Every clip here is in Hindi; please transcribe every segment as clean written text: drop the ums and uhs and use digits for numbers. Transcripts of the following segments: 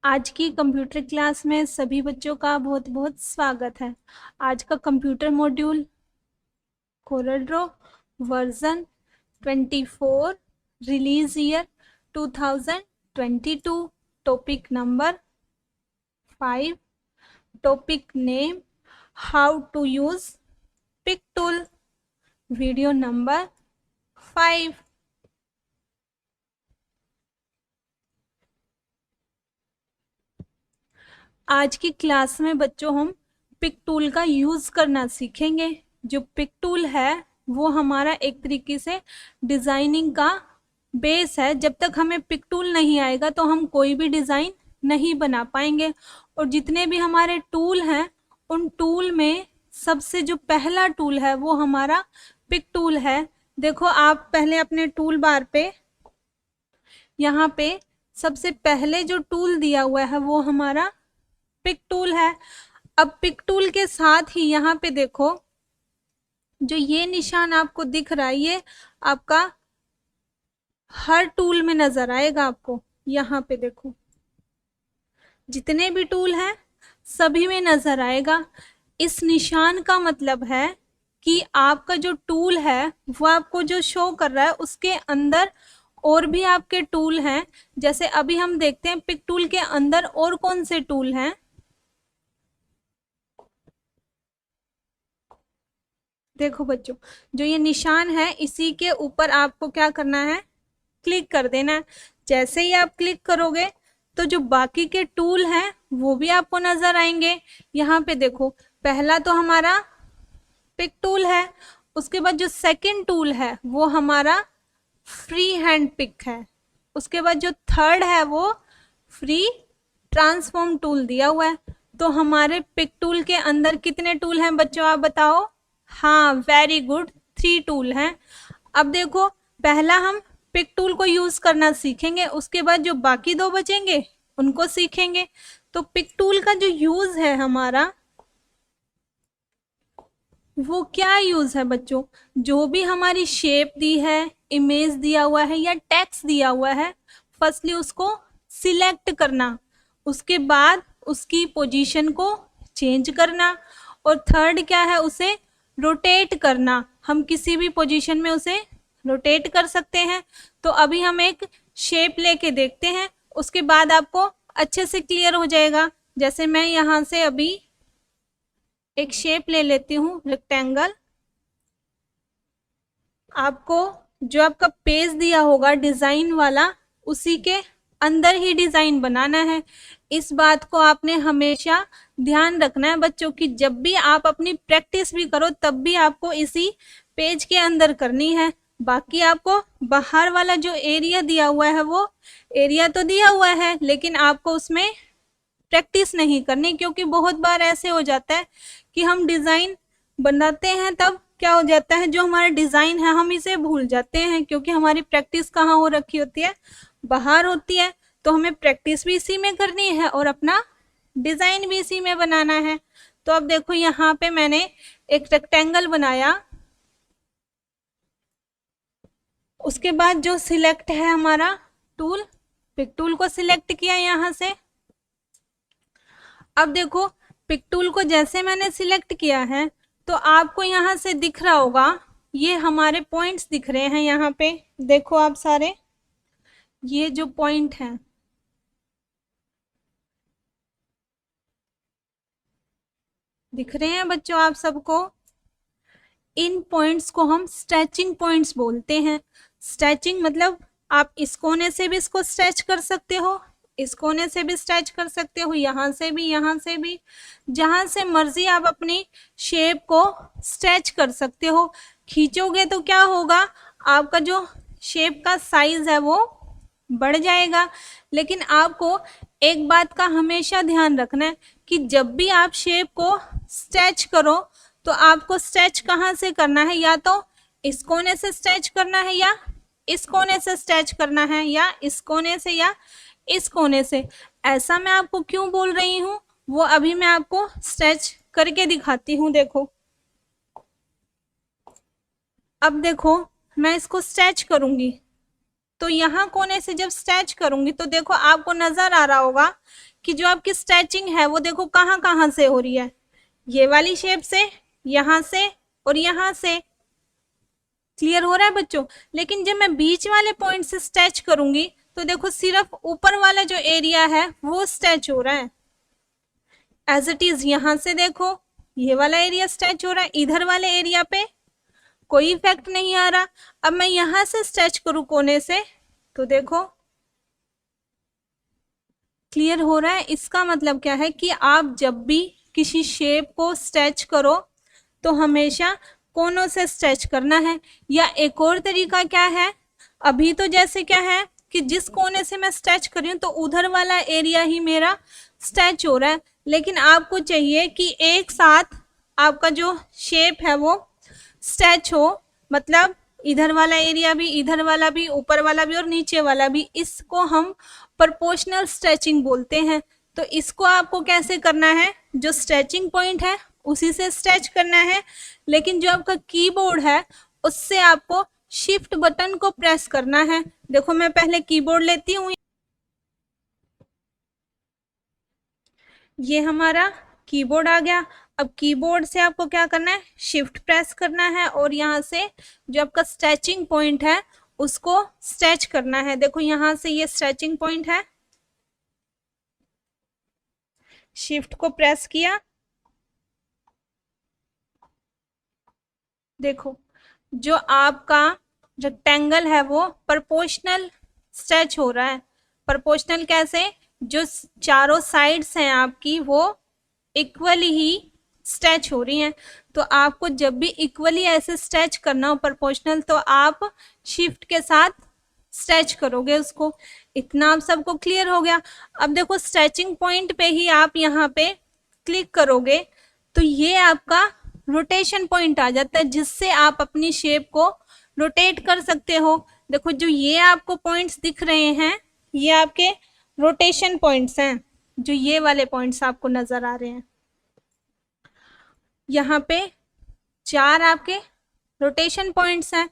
आज की कंप्यूटर क्लास में सभी बच्चों का बहुत बहुत स्वागत है। आज का computer module Corel version 24 release year 2022 topic number 5 topic name how to use pick tool video number 5। आज की क्लास में बच्चों हम पिक टूल का यूज़ करना सीखेंगे। जो पिक टूल है वो हमारा एक तरीके से डिज़ाइनिंग का बेस है। जब तक हमें पिक टूल नहीं आएगा तो हम कोई भी डिज़ाइन नहीं बना पाएंगे। और जितने भी हमारे टूल हैं उन टूल में सबसे जो पहला टूल है वो हमारा पिक टूल है। देखो आप पहले अपने टूल बार पे यहाँ पे सबसे पहले जो टूल दिया हुआ है वो हमारा पिक टूल है। अब पिक टूल के साथ ही यहाँ पे देखो जो ये निशान आपको दिख रहा है ये आपका हर टूल में नजर आएगा। आपको यहाँ पे देखो जितने भी टूल हैं सभी में नजर आएगा। इस निशान का मतलब है कि आपका जो टूल है वो आपको जो शो कर रहा है उसके अंदर और भी आपके टूल हैं। जैसे अभी हम देखते हैं पिक टूल के अंदर और कौन से टूल हैं। देखो बच्चों जो ये निशान है इसी के ऊपर आपको क्या करना है, क्लिक कर देना है। जैसे ही आप क्लिक करोगे तो जो बाकी के टूल हैं वो भी आपको नजर आएंगे। यहाँ पे देखो पहला तो हमारा पिक टूल है, उसके बाद जो सेकंड टूल है वो हमारा फ्री हैंड पिक है, उसके बाद जो थर्ड है वो फ्री ट्रांसफॉर्म टूल दिया हुआ है। तो हमारे पिक टूल के अंदर कितने टूल हैं बच्चों आप बताओ। हाँ वेरी गुड, 3 टूल हैं। अब देखो पहला हम पिक टूल को यूज करना सीखेंगे, उसके बाद जो बाकी 2 बचेंगे उनको सीखेंगे। तो पिक टूल का जो यूज है हमारा वो क्या यूज है बच्चों, जो भी हमारी शेप दी है, इमेज दिया हुआ है या टेक्स्ट दिया हुआ है, फर्स्टली उसको सिलेक्ट करना, उसके बाद उसकी पोजीशन को चेंज करना, और थर्ड क्या है उसे रोटेट करना। हम किसी भी पोजीशन में उसे रोटेट कर सकते हैं। तो अभी हम एक शेप लेके देखते हैं, उसके बाद आपको अच्छे से क्लियर हो जाएगा। जैसे मैं यहाँ से अभी एक शेप ले लेती हूँ रेक्टेंगल। आपको जो आपका पेज दिया होगा डिजाइन वाला उसी के अंदर ही डिजाइन बनाना है। इस बात को आपने हमेशा ध्यान रखना है बच्चों की जब भी आप अपनी प्रैक्टिस भी करो तब भी आपको इसी पेज के अंदर करनी है। बाकी आपको बाहर वाला जो एरिया दिया हुआ है वो एरिया तो दिया हुआ है लेकिन आपको उसमें प्रैक्टिस नहीं करनी, क्योंकि बहुत बार ऐसे हो जाता है कि हम डिजाइन बनाते हैं तब क्या हो जाता है जो हमारा डिजाइन है हम इसे भूल जाते हैं, क्योंकि हमारी प्रैक्टिस कहाँ हो रखी होती है, बाहर होती है। तो हमें प्रैक्टिस भी इसी में करनी है और अपना डिजाइन भी इसी में बनाना है। तो अब देखो यहाँ पे मैंने एक रेक्टेंगल बनाया, उसके बाद जो सिलेक्ट है हमारा टूल, पिक टूल को सिलेक्ट किया यहाँ से। अब देखो पिक टूल को जैसे मैंने सिलेक्ट किया है तो आपको यहाँ से दिख रहा होगा ये हमारे पॉइंट्स दिख रहे हैं। यहाँ पे देखो आप सारे ये जो पॉइंट हैं दिख रहे हैं बच्चों आप सबको। इन पॉइंट्स को हम स्ट्रेचिंग पॉइंट्स बोलते हैं। स्ट्रेचिंग मतलब आप इस कोने से भी इसको स्ट्रेच कर सकते हो, इस कोने से भी स्ट्रेच कर सकते हो, यहाँ से भी, यहाँ से भी, जहां से मर्जी आप अपनी शेप को स्ट्रेच कर सकते हो। खींचोगे तो क्या होगा, आपका जो शेप का साइज है वो बढ़ जाएगा। लेकिन आपको एक बात का हमेशा ध्यान रखना है कि जब भी आप शेप को स्ट्रेच करो तो आपको स्ट्रेच कहाँ से करना है, या तो इस कोने से स्ट्रेच करना है या इस कोने से स्ट्रेच करना है, या इस कोने से या इस कोने से। ऐसा मैं आपको क्यों बोल रही हूँ वो अभी मैं आपको स्ट्रेच करके दिखाती हूँ। देखो अब देखो मैं इसको स्ट्रेच करूंगी तो यहाँ कोने से जब स्ट्रेच करूंगी तो देखो आपको नजर आ रहा होगा कि जो आपकी स्ट्रेचिंग है वो देखो कहाँ कहाँ से हो रही है, ये वाली शेप से, यहाँ से और यहाँ से। क्लियर हो रहा है बच्चों? लेकिन जब मैं बीच वाले पॉइंट से स्ट्रेच करूंगी तो देखो सिर्फ ऊपर वाला जो एरिया है वो स्ट्रेच हो रहा है। एज इट इज यहां से देखो ये वाला एरिया स्ट्रेच हो रहा है, इधर वाले एरिया पे कोई इफेक्ट नहीं आ रहा। अब मैं यहां से स्ट्रेच करूं कोने से तो देखो क्लियर हो रहा है। इसका मतलब क्या है कि आप जब भी किसी शेप को स्ट्रेच करो तो हमेशा कोनों से स्ट्रेच करना है। या एक और तरीका क्या है, अभी तो जैसे क्या है कि जिस कोने से मैं स्ट्रेच कर रही हूँ तो उधर वाला एरिया ही मेरा स्ट्रेच हो रहा है, लेकिन आपको चाहिए कि एक साथ आपका जो शेप है वो स्ट्रेच हो, मतलब इधर वाला एरिया भी, इधर वाला भी, ऊपर वाला भी और नीचे वाला भी। इसको हम प्रोपोर्शनल स्ट्रेचिंग बोलते हैं। तो इसको आपको कैसे करना है, जो स्ट्रेचिंग पॉइंट है उसी से स्ट्रेच करना है, लेकिन जो आपका कीबोर्ड है उससे आपको शिफ्ट बटन को प्रेस करना है। देखो मैं पहले कीबोर्ड लेती हूँ, ये हमारा कीबोर्ड आ गया। अब कीबोर्ड से आपको क्या करना है, शिफ्ट प्रेस करना है और यहाँ से जो आपका स्ट्रेचिंग पॉइंट है उसको स्ट्रेच करना है। देखो यहाँ से ये स्ट्रेचिंग पॉइंट है, शिफ्ट को प्रेस किया, देखो जो आपका रेक्टेंगल है वो प्रोपोर्शनल स्ट्रेच हो रहा है। प्रोपोर्शनल कैसे, जो चारों साइड्स हैं आपकी वो इक्वली ही स्ट्रेच हो रही हैं। तो आपको जब भी इक्वली ऐसे स्ट्रेच करना हो प्रोपोर्शनल तो आप शिफ्ट के साथ स्ट्रेच करोगे उसको। इतना आप सबको क्लियर हो गया। अब देखो स्ट्रेचिंग पॉइंट पे ही आप यहाँ पे क्लिक करोगे तो ये आपका रोटेशन पॉइंट आ जाता है, जिससे आप अपनी शेप को रोटेट कर सकते हो। देखो जो ये आपको पॉइंट्स दिख रहे हैं ये आपके रोटेशन पॉइंट्स हैं, जो ये वाले पॉइंट्स आपको नजर आ रहे हैं। यहाँ पे 4 आपके रोटेशन पॉइंट्स हैं।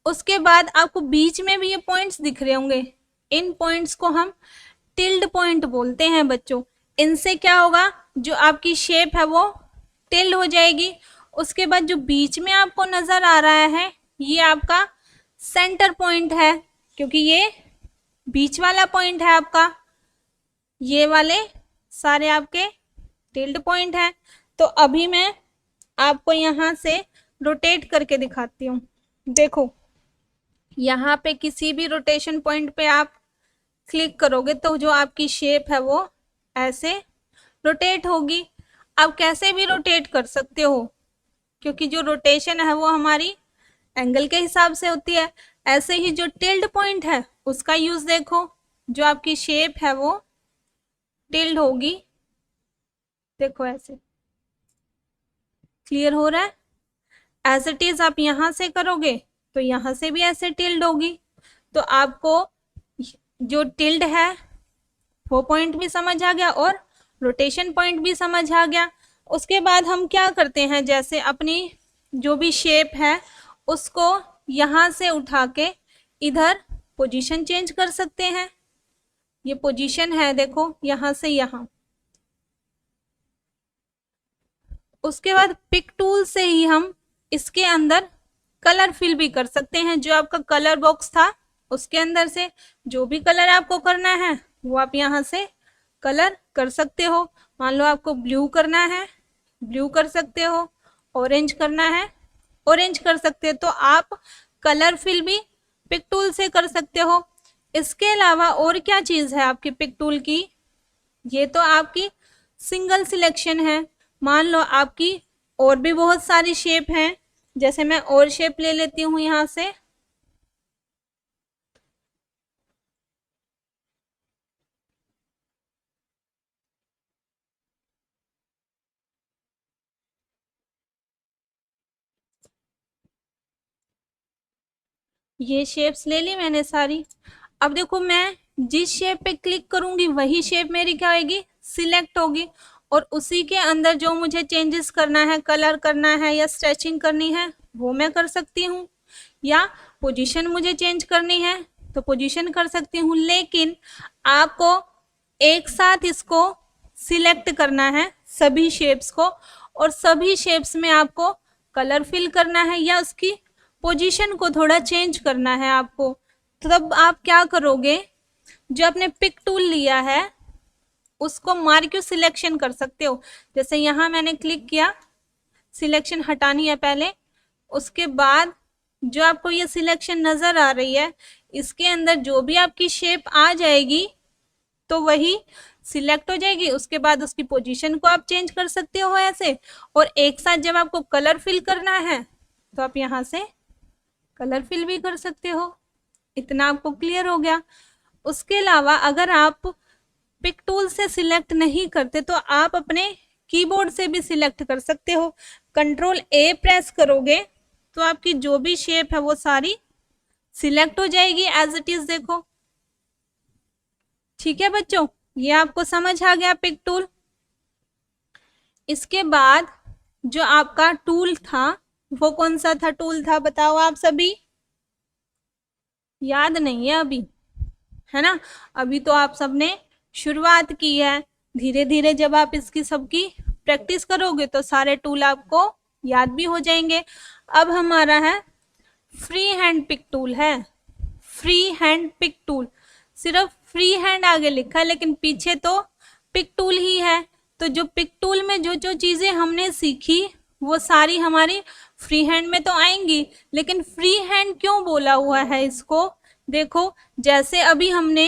उसके बाद आपको बीच में भी ये पॉइंट्स दिख रहे होंगे, इन पॉइंट्स को हम टिल्ड पॉइंट बोलते हैं बच्चों। इनसे क्या होगा, जो आपकी शेप है वो टिल्ड हो जाएगी। उसके बाद जो बीच में आपको नजर आ रहा है ये आपका सेंटर पॉइंट है, क्योंकि ये बीच वाला पॉइंट है आपका। ये वाले सारे आपके टिल्ड पॉइंट हैं। तो अभी मैं आपको यहाँ से रोटेट करके दिखाती हूँ। देखो यहाँ पे किसी भी रोटेशन पॉइंट पे आप क्लिक करोगे तो जो आपकी शेप है वो ऐसे रोटेट होगी। आप कैसे भी रोटेट कर सकते हो, क्योंकि जो रोटेशन है वो हमारी एंगल के हिसाब से होती है। ऐसे ही जो टिल्ड पॉइंट है उसका यूज देखो, जो आपकी शेप है वो टिल्ड होगी, देखो ऐसे। क्लियर हो रहा है? एज इट इज आप यहां से करोगे तो यहां से भी ऐसे टिल्ड होगी। तो आपको जो टिल्ड है वो पॉइंट भी समझ आ गया और रोटेशन पॉइंट भी समझ आ गया। उसके बाद हम क्या करते हैं, जैसे अपनी जो भी शेप है उसको यहाँ से उठा के इधर पोजीशन चेंज कर सकते हैं। ये पोजीशन है देखो यहाँ से यहाँ। उसके बाद पिक टूल से ही हम इसके अंदर कलर फिल भी कर सकते हैं। जो आपका कलर बॉक्स था उसके अंदर से जो भी कलर आपको करना है वो आप यहाँ से कलर कर सकते हो। मान लो आपको ब्लू करना है, ब्लू कर सकते हो। ऑरेंज करना है, ऑरेंज कर सकते हो। तो आप कलर फिल भी पिक टूल से कर सकते हो। इसके अलावा और क्या चीज़ है आपकी पिक टूल की, ये तो आपकी सिंगल सिलेक्शन है। मान लो आपकी और भी बहुत सारी शेप हैं, जैसे मैं और शेप ले लेती हूँ यहाँ से। ये शेप्स ले ली मैंने सारी। अब देखो मैं जिस शेप पे क्लिक करूंगी वही शेप मेरी क्या होगी, सिलेक्ट होगी। और उसी के अंदर जो मुझे चेंजेस करना है, कलर करना है या स्ट्रेचिंग करनी है वो मैं कर सकती हूँ। या पोजीशन मुझे चेंज करनी है तो पोजीशन कर सकती हूँ, लेकिन आपको एक साथ इसको सिलेक्ट करना है सभी शेप्स को, और सभी शेप्स में आपको कलर फिल करना है या उसकी पोजीशन को थोड़ा चेंज करना है आपको। तो तब आप क्या करोगे, जो आपने पिक टूल लिया है उसको मार्क्यू सिलेक्शन कर सकते हो। जैसे यहाँ मैंने क्लिक किया, सिलेक्शन हटानी है पहले, उसके बाद जो आपको ये सिलेक्शन नजर आ रही है इसके अंदर जो भी आपकी शेप आ जाएगी तो वही सिलेक्ट हो जाएगी। उसके बाद उसकी पोजीशन को आप चेंज कर सकते हो ऐसे, और एक साथ जब आपको कलर फिल करना है तो आप यहाँ से कलर फिल भी कर सकते हो। इतना आपको क्लियर हो गया। उसके अलावा अगर आप पिक टूल से सिलेक्ट नहीं करते तो आप अपने कीबोर्ड से भी सिलेक्ट कर सकते हो। कंट्रोल ए प्रेस करोगे तो आपकी जो भी शेप है वो सारी सिलेक्ट हो जाएगी एज इट इज। देखो, ठीक है बच्चों, ये आपको समझ आ गया पिक टूल। इसके बाद जो आपका टूल था वो कौन सा था, टूल था बताओ आप सभी, याद नहीं है अभी, है ना? अभी तो आप सबने शुरुआत की है, धीरे धीरे जब आप इसकी सबकी प्रैक्टिस करोगे तो सारे टूल आपको याद भी हो जाएंगे। अब हमारा है फ्री हैंड पिक टूल है, फ्री हैंड पिक टूल, सिर्फ फ्री हैंड आगे लिखा है लेकिन पीछे तो पिक टूल ही है। तो जो पिक टूल में जो जो चीजें हमने सीखी वो सारी हमारी फ्री हैंड में तो आएंगी, लेकिन फ्री हैंड क्यों बोला हुआ है इसको, देखो जैसे अभी हमने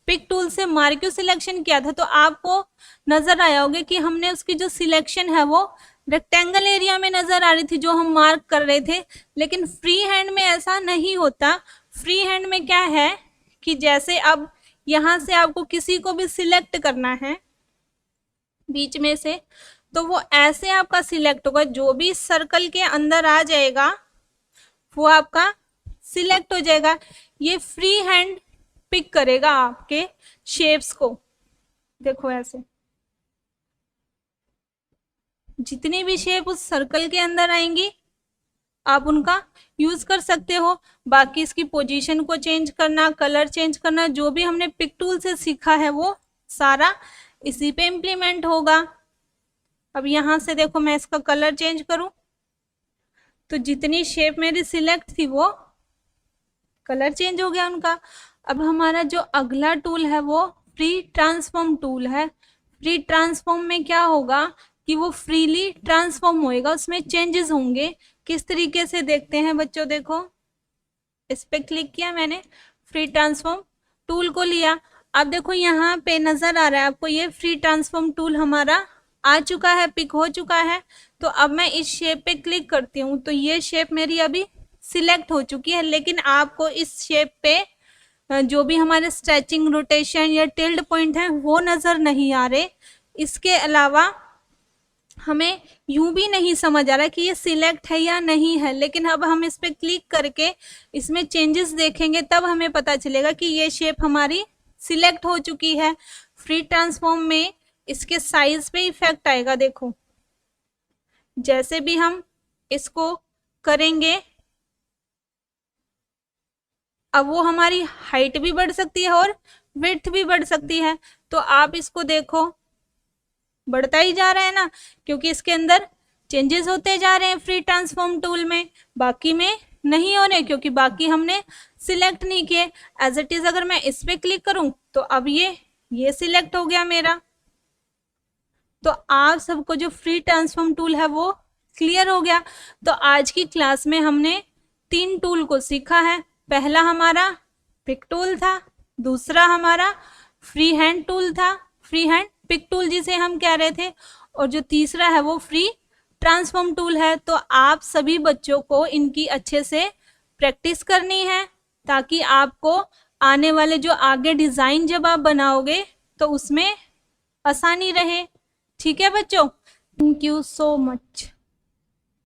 पिक टूल से मार्क्यू सिलेक्शन किया था तो आपको नजर आया होगा कि हमने उसकी जो सिलेक्शन है वो रेक्टेंगल एरिया में नजर आ रही थी जो हम मार्क कर रहे थे, लेकिन फ्री हैंड में ऐसा नहीं होता। फ्री हैंड में क्या है कि जैसे अब यहाँ से आपको किसी को भी सिलेक्ट करना है बीच में से, तो वो ऐसे आपका सिलेक्ट होगा, जो भी सर्कल के अंदर आ जाएगा वो आपका सिलेक्ट हो जाएगा। ये फ्री हैंड पिक करेगा आपके शेप्स को। देखो ऐसे जितनी भी शेप उस सर्कल के अंदर आएंगी आप उनका यूज कर सकते हो। बाकी इसकी पोजीशन को चेंज करना, कलर चेंज करना, जो भी हमने पिक टूल से सीखा है वो सारा इसी पे इम्प्लीमेंट होगा। अब यहाँ से देखो मैं इसका कलर चेंज करूं तो जितनी शेप मेरी सिलेक्ट थी वो कलर चेंज हो गया उनका। अब हमारा जो अगला टूल है वो फ्री ट्रांसफॉर्म टूल है। फ्री ट्रांसफॉर्म में क्या होगा कि वो फ्रीली ट्रांसफॉर्म होएगा, उसमें चेंजेस होंगे। किस तरीके से देखते हैं बच्चों, देखो इस पे क्लिक किया मैंने, फ्री ट्रांसफॉर्म टूल को लिया। अब देखो यहाँ पे नजर आ रहा है आपको ये फ्री ट्रांसफॉर्म टूल हमारा आ चुका है, पिक हो चुका है। तो अब मैं इस शेप पे क्लिक करती हूँ तो ये शेप मेरी अभी सिलेक्ट हो चुकी है, लेकिन आपको इस शेप पे जो भी हमारे स्ट्रेचिंग, रोटेशन या टिल्ड पॉइंट है वो नजर नहीं आ रहे। इसके अलावा हमें यूं भी नहीं समझ आ रहा कि ये सिलेक्ट है या नहीं है, लेकिन अब हम इस पे क्लिक करके इसमें चेंजेस देखेंगे तब हमें पता चलेगा कि ये शेप हमारी सिलेक्ट हो चुकी है। फ्री ट्रांसफॉर्म में इसके साइज पे इफेक्ट आएगा। देखो जैसे भी हम इसको करेंगे अब वो हमारी हाइट भी बढ़ सकती है और विड्थ भी बढ़ सकती है। तो आप इसको देखो बढ़ता ही जा रहा है ना, क्योंकि इसके अंदर चेंजेस होते जा रहे हैं फ्री ट्रांसफॉर्म टूल में, बाकी में नहीं हो रहे क्योंकि बाकी हमने सिलेक्ट नहीं किए। एज इट इज अगर मैं इस पे क्लिक करूं तो अब ये सिलेक्ट हो गया मेरा। तो आप सबको जो फ्री ट्रांसफॉर्म टूल है वो क्लियर हो गया। तो आज की क्लास में हमने 3 टूल को सीखा है। पहला हमारा पिक टूल था, दूसरा हमारा फ्री हैंड टूल था, फ्री हैंड पिक टूल जिसे हम कह रहे थे, और जो तीसरा है वो फ्री ट्रांसफॉर्म टूल है। तो आप सभी बच्चों को इनकी अच्छे से प्रैक्टिस करनी है ताकि आपको आने वाले जो आगे डिजाइन जब आप बनाओगे तो उसमें आसानी रहे। ठीक है बच्चों, थैंक यू सो मच।